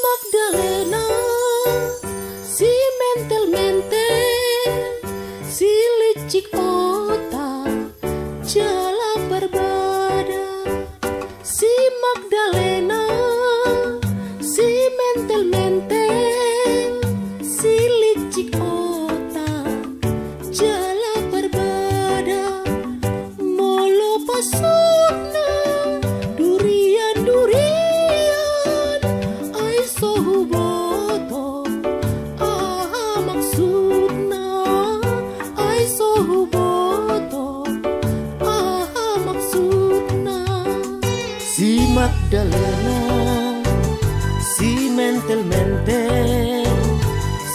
Magdalena, si mentel-mentel, si licik otak, jala berbada. Si Magdalena, si mentel-mentel, si licik otak, jala berbada. Molo pasona, durian-durian, sohu boto, maksudna, ai sohu boto, maksudna. Si Magdalena, si mentel-mentel,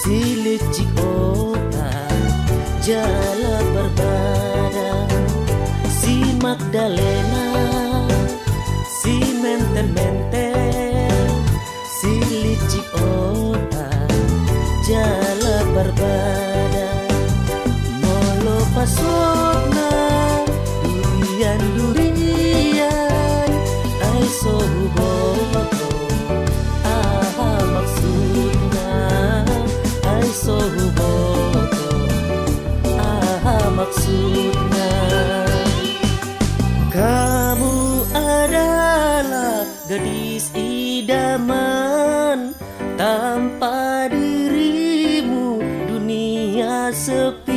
si licik otak, jala berbada. Si Magdalena, si mentel-mentel, si licik otak, jala berbada. Molo pasona, durian-durian, ai sohu boto, maksudna, ai sohu boto, maksudna. Kamu adalah gadis idaman, tanpa dirimu dunia sepi.